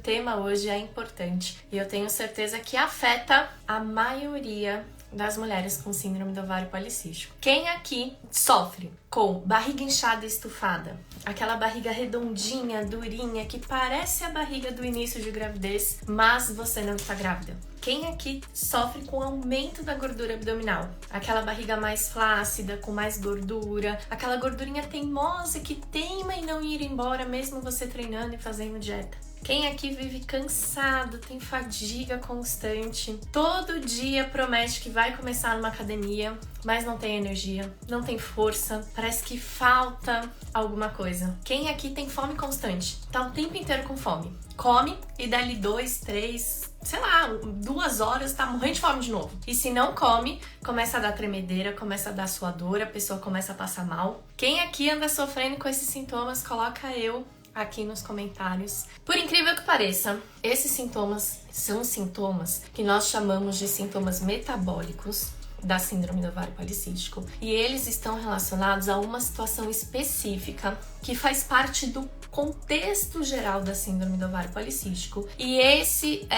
tema hoje é importante e eu tenho certeza que afeta a maioria das mulheres com síndrome do ovário policístico. Quem aqui sofre com barriga inchada e estufada? Aquela barriga redondinha, durinha, que parece a barriga do início de gravidez, mas você não está grávida. Quem aqui sofre com aumento da gordura abdominal? Aquela barriga mais flácida, com mais gordura, aquela gordurinha teimosa que teima em não ir embora mesmo você treinando e fazendo dieta. Quem aqui vive cansado, tem fadiga constante, todo dia promete que vai começar numa academia, mas não tem energia, não tem força, parece que falta alguma coisa. Quem aqui tem fome constante, tá o tempo inteiro com fome, come e dali 2, 3, sei lá, 2 horas tá morrendo de fome de novo. E se não come, começa a dar tremedeira, começa a dar suadora, a pessoa começa a passar mal. Quem aqui anda sofrendo com esses sintomas, coloca eu aqui nos comentários. Por incrível que pareça, esses sintomas são sintomas que nós chamamos de sintomas metabólicos da síndrome do ovário policístico e eles estão relacionados a uma situação específica que faz parte do contexto geral da síndrome do ovário policístico e esse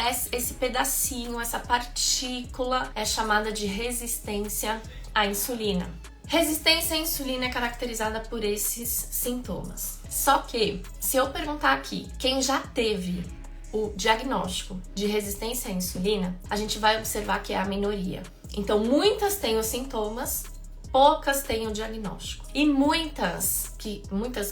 pedacinho, essa partícula é chamada de resistência à insulina. Resistência à insulina é caracterizada por esses sintomas. Só que, se eu perguntar aqui, quem já teve o diagnóstico de resistência à insulina, a gente vai observar que é a minoria. Então, muitas têm os sintomas, poucas têm o diagnóstico. E muitas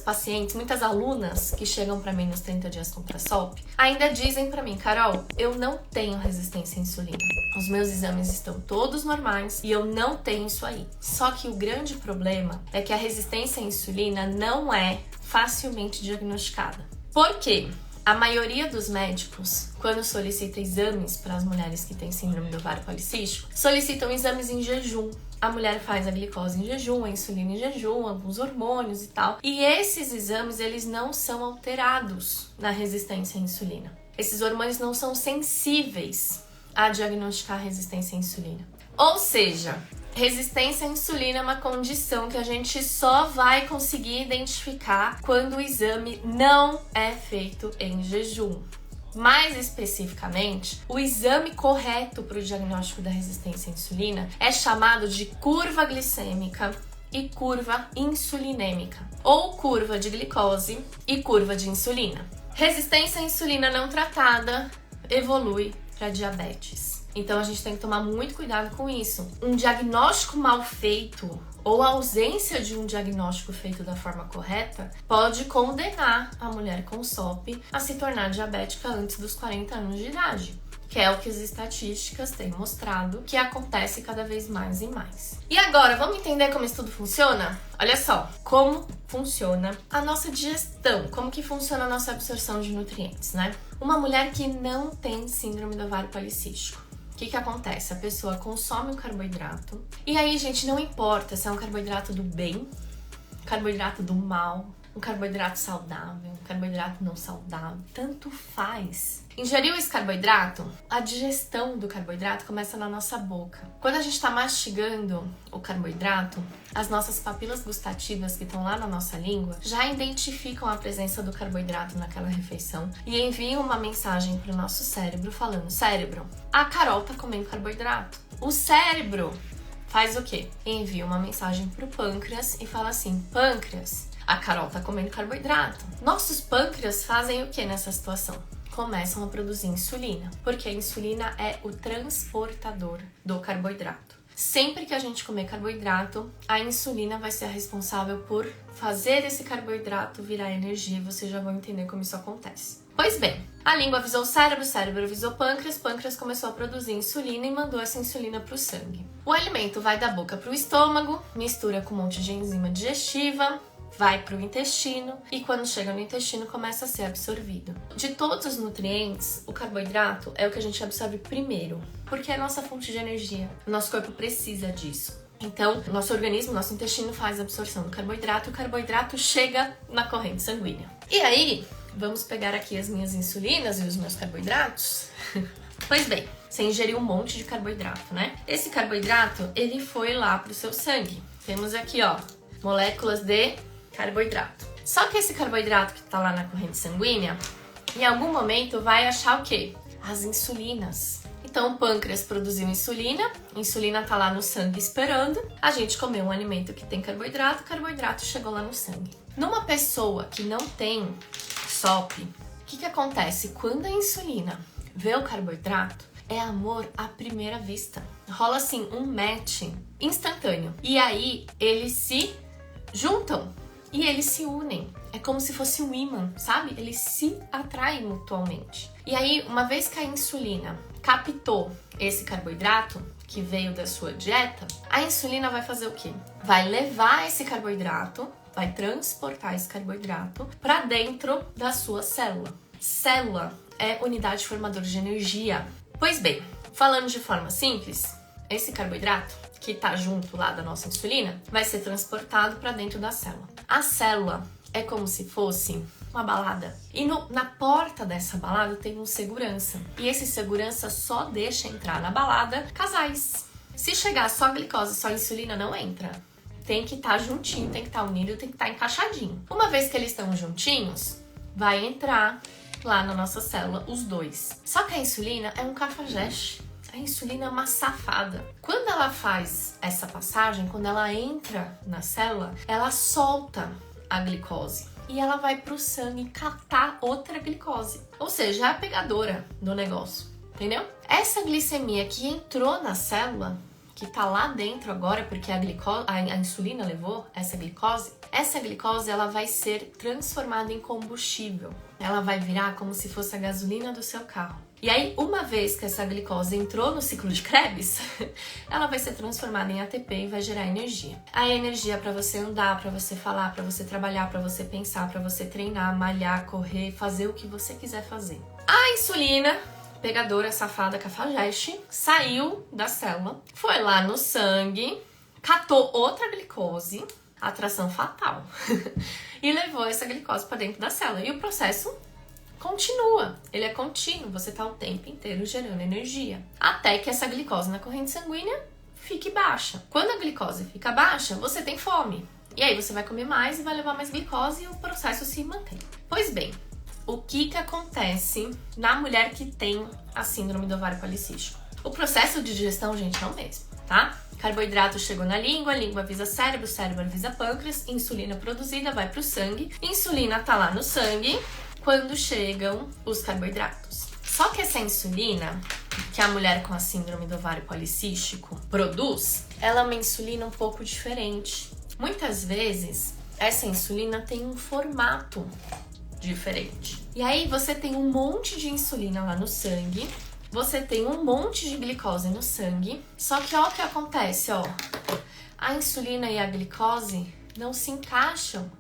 pacientes, muitas alunas que chegam para mim nos 30 dias contra SOP, ainda dizem para mim, Carol, eu não tenho resistência à insulina. Os meus exames estão todos normais e eu não tenho isso aí. Só que o grande problema é que a resistência à insulina não é facilmente diagnosticada. Por quê? A maioria dos médicos, quando solicita exames para as mulheres que têm síndrome do ovário policístico, solicitam exames em jejum. A mulher faz a glicose em jejum, a insulina em jejum, alguns hormônios e tal. E esses exames, eles não são alterados na resistência à insulina. Esses hormônios não são sensíveis a diagnosticar resistência à insulina. Ou seja, resistência à insulina é uma condição que a gente só vai conseguir identificar quando o exame não é feito em jejum. Mais especificamente, o exame correto para o diagnóstico da resistência à insulina é chamado de curva glicêmica e curva insulinêmica, ou curva de glicose e curva de insulina. Resistência à insulina não tratada evolui para diabetes. Então a gente tem que tomar muito cuidado com isso. Um diagnóstico mal feito ou a ausência de um diagnóstico feito da forma correta pode condenar a mulher com SOP a se tornar diabética antes dos 40 anos de idade, que é o que as estatísticas têm mostrado que acontece cada vez mais e mais. E agora, vamos entender como isso tudo funciona? Olha só, como funciona a nossa digestão, como que funciona a nossa absorção de nutrientes, né? Uma mulher que não tem síndrome do ovário policístico, o que acontece? A pessoa consome o carboidrato e aí, gente, não importa se é um carboidrato do bem, carboidrato do mal, um carboidrato saudável, um carboidrato não saudável, tanto faz. Ingeriu esse carboidrato, a digestão do carboidrato começa na nossa boca. Quando a gente está mastigando o carboidrato, as nossas papilas gustativas que estão lá na nossa língua já identificam a presença do carboidrato naquela refeição e enviam uma mensagem para o nosso cérebro falando: cérebro, a Carol tá comendo carboidrato. O cérebro faz o quê? Envia uma mensagem para o pâncreas e fala assim: pâncreas, a Carol tá comendo carboidrato. Nossos pâncreas fazem o que nessa situação? Começam a produzir insulina, porque a insulina é o transportador do carboidrato. Sempre que a gente comer carboidrato, a insulina vai ser a responsável por fazer esse carboidrato virar energia, e vocês já vão entender como isso acontece. Pois bem, a língua avisou o cérebro avisou o pâncreas começou a produzir insulina e mandou essa insulina para o sangue. O alimento vai da boca para o estômago, mistura com um monte de enzima digestiva, vai para o intestino e quando chega no intestino começa a ser absorvido. De todos os nutrientes, o carboidrato é o que a gente absorve primeiro, porque é a nossa fonte de energia. O nosso corpo precisa disso. Então, o nosso organismo, nosso intestino faz a absorção do carboidrato e o carboidrato chega na corrente sanguínea. E aí, vamos pegar aqui as minhas insulinas e os meus carboidratos? Pois bem, você ingeriu um monte de carboidrato, né? Esse carboidrato, ele foi lá pro seu sangue. Temos aqui, ó, moléculas de carboidrato. Só que esse carboidrato que tá lá na corrente sanguínea em algum momento vai achar o quê? As insulinas. Então o pâncreas produziu insulina, insulina tá lá no sangue esperando, a gente comeu um alimento que tem carboidrato, carboidrato chegou lá no sangue. Numa pessoa que não tem SOP, o que acontece? Quando a insulina vê o carboidrato, é amor à primeira vista. Rola assim um match instantâneo. E aí eles se juntam e eles se unem. É como se fosse um ímã, sabe? Eles se atraem mutuamente. E aí, uma vez que a insulina captou esse carboidrato que veio da sua dieta, a insulina vai fazer o quê? Vai levar esse carboidrato, vai transportar esse carboidrato para dentro da sua célula. Célula é unidade formadora de energia. Pois bem, falando de forma simples, esse carboidrato que tá junto lá da nossa insulina vai ser transportado para dentro da célula. A célula é como se fosse uma balada. E na porta dessa balada tem um segurança. E esse segurança só deixa entrar na balada casais. Se chegar só glicose, só insulina, não entra. Tem que estar juntinho, tem que estar unido, tem que estar encaixadinho. Uma vez que eles estão juntinhos, vai entrar lá na nossa célula os dois. Só que a insulina é um cafajeste. A insulina é uma safada. Quando ela faz essa passagem, quando ela entra na célula, ela solta a glicose e ela vai pro sangue catar outra glicose. Ou seja, é a pegadora do negócio, entendeu? Essa glicemia que entrou na célula, que tá lá dentro agora, porque a insulina levou essa glicose ela vai ser transformada em combustível. Ela vai virar como se fosse a gasolina do seu carro. E aí, uma vez que essa glicose entrou no ciclo de Krebs, ela vai ser transformada em ATP e vai gerar energia. A energia é para você andar, para você falar, para você trabalhar, para você pensar, para você treinar, malhar, correr, fazer o que você quiser fazer. A insulina, pegadora, safada, cafajeste, saiu da célula, foi lá no sangue, catou outra glicose, atração fatal, e levou essa glicose para dentro da célula. E o processo continua, ele é contínuo, você tá o tempo inteiro gerando energia, até que essa glicose na corrente sanguínea fique baixa. Quando a glicose fica baixa, você tem fome, e aí você vai comer mais e vai levar mais glicose e o processo se mantém. Pois bem, o que acontece na mulher que tem a síndrome do ovário policístico? O processo de digestão, gente, é o mesmo, tá? Carboidrato chegou na língua, a língua avisa cérebro, o cérebro avisa pâncreas, insulina produzida vai pro sangue, insulina tá lá no sangue quando chegam os carboidratos. Só que essa insulina que a mulher com a síndrome do ovário policístico produz, ela é uma insulina um pouco diferente. Muitas vezes, essa insulina tem um formato diferente. E aí você tem um monte de insulina lá no sangue, você tem um monte de glicose no sangue, só que olha o que acontece, ó. A insulina e a glicose não se encaixam,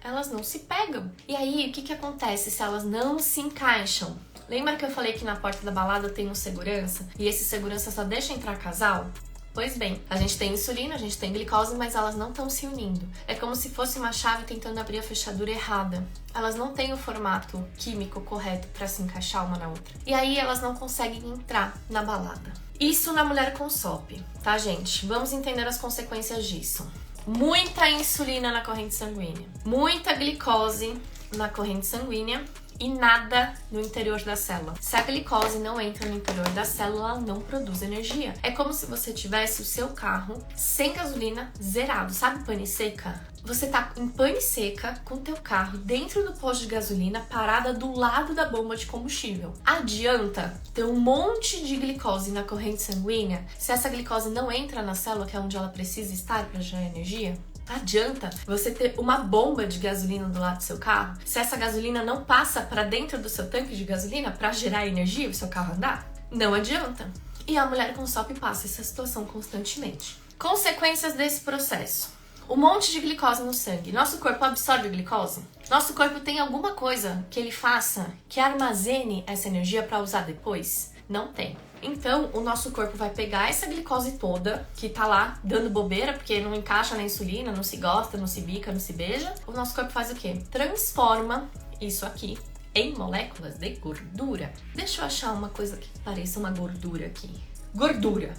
elas não se pegam. E aí, o que acontece se elas não se encaixam? Lembra que eu falei que na porta da balada tem um segurança? E esse segurança só deixa entrar casal? Pois bem, a gente tem insulina, a gente tem glicose, mas elas não estão se unindo. É como se fosse uma chave tentando abrir a fechadura errada. Elas não têm o formato químico correto para se encaixar uma na outra. E aí elas não conseguem entrar na balada. Isso na mulher com SOP, tá, gente? Vamos entender as consequências disso. Muita insulina na corrente sanguínea, muita glicose na corrente sanguínea e nada no interior da célula. Se a glicose não entra no interior da célula, ela não produz energia. É como se você tivesse o seu carro sem gasolina, zerado. Sabe pane seca? Você tá em pane seca com o teu carro dentro do posto de gasolina, parada do lado da bomba de combustível. Adianta ter um monte de glicose na corrente sanguínea se essa glicose não entra na célula, que é onde ela precisa estar para gerar energia? Adianta você ter uma bomba de gasolina do lado do seu carro se essa gasolina não passa para dentro do seu tanque de gasolina para gerar energia e o seu carro andar? Não adianta. E a mulher com SOP passa essa situação constantemente. Consequências desse processo. Um monte de glicose no sangue. Nosso corpo absorve glicose? Nosso corpo tem alguma coisa que ele faça que armazene essa energia para usar depois? Não tem. Então, o nosso corpo vai pegar essa glicose toda, que tá lá dando bobeira, porque não encaixa na insulina, não se gosta, não se bica, não se beija. O nosso corpo faz o quê? Transforma isso aqui em moléculas de gordura. Deixa eu achar uma coisa que pareça uma gordura aqui. Gordura.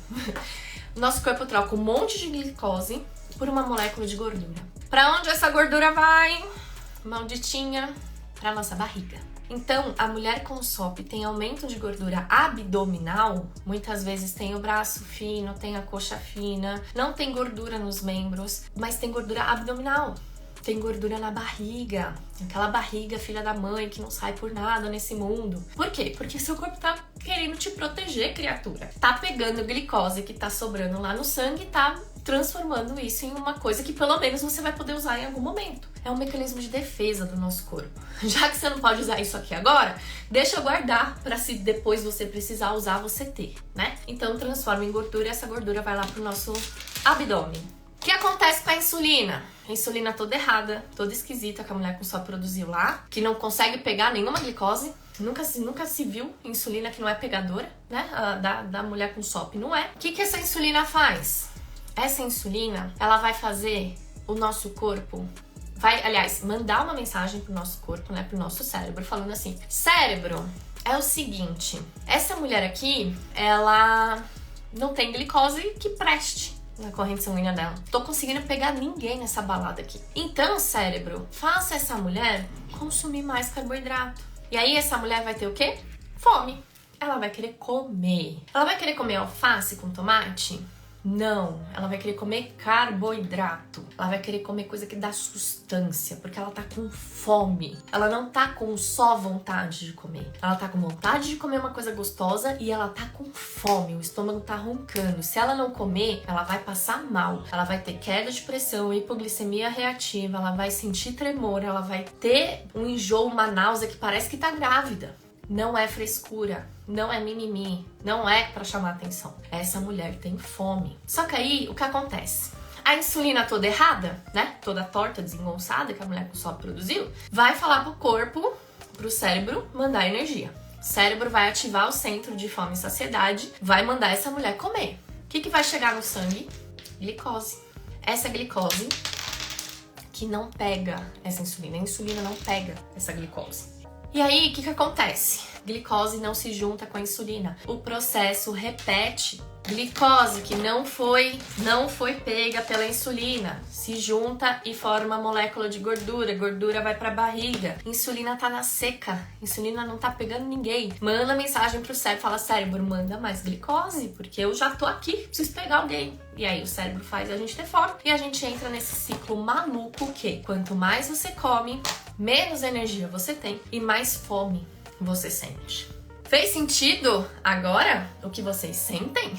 O nosso corpo troca um monte de glicose por uma molécula de gordura. Pra onde essa gordura vai? Malditinha, pra nossa barriga. Então, a mulher com SOP tem aumento de gordura abdominal, muitas vezes tem o braço fino, tem a coxa fina, não tem gordura nos membros, mas tem gordura abdominal. Tem gordura na barriga, aquela barriga filha da mãe que não sai por nada nesse mundo. Por quê? Porque seu corpo tá querendo te proteger, criatura. Tá pegando glicose que tá sobrando lá no sangue e tá transformando isso em uma coisa que pelo menos você vai poder usar em algum momento. É um mecanismo de defesa do nosso corpo. Já que você não pode usar isso aqui agora, deixa eu guardar para se depois você precisar usar, você ter, né? Então transforma em gordura e essa gordura vai lá pro nosso abdômen. O que acontece com a insulina? A insulina toda errada, toda esquisita que a mulher com SOP produziu lá, que não consegue pegar nenhuma glicose. Nunca se viu insulina que não é pegadora, né? Da mulher com SOP, não é. O que essa insulina faz? Essa insulina, ela vai fazer o nosso corpo, aliás, mandar uma mensagem pro nosso corpo, né? Pro nosso cérebro, falando assim: cérebro, é o seguinte, essa mulher aqui, ela não tem glicose que preste na corrente sanguínea dela. Tô conseguindo pegar ninguém nessa balada aqui. Então, cérebro, faça essa mulher consumir mais carboidrato. E aí essa mulher vai ter o quê? Fome. Ela vai querer comer. Ela vai querer comer alface com tomate? Não, ela vai querer comer carboidrato. Ela vai querer comer coisa que dá sustância, porque ela tá com fome. Ela não tá com só vontade de comer. Ela tá com vontade de comer uma coisa gostosa e ela tá com fome. O estômago tá roncando. Se ela não comer, ela vai passar mal. Ela vai ter queda de pressão, hipoglicemia reativa, ela vai sentir tremor, ela vai ter um enjoo, uma náusea que parece que tá grávida. Não é frescura, não é mimimi, não é pra chamar atenção. Essa mulher tem fome. Só que aí, o que acontece? A insulina toda errada, né? Toda torta, desengonçada que a mulher com SOP produziu, vai falar pro corpo, pro cérebro, mandar energia. O cérebro vai ativar o centro de fome e saciedade, vai mandar essa mulher comer. O que vai chegar no sangue? Glicose. Essa glicose que não pega essa insulina. A insulina não pega essa glicose. E aí, o que acontece? Glicose não se junta com a insulina. O processo repete. Glicose que não foi pega pela insulina, se junta e forma molécula de gordura. Gordura vai pra barriga. Insulina tá na seca. Insulina não tá pegando ninguém. Manda mensagem pro cérebro, fala: cérebro, manda mais glicose, porque eu já tô aqui, preciso pegar alguém. E aí o cérebro faz a gente ter fome e a gente entra nesse ciclo maluco que quanto mais você come, menos energia você tem e mais fome você sente. Fez sentido agora o que vocês sentem?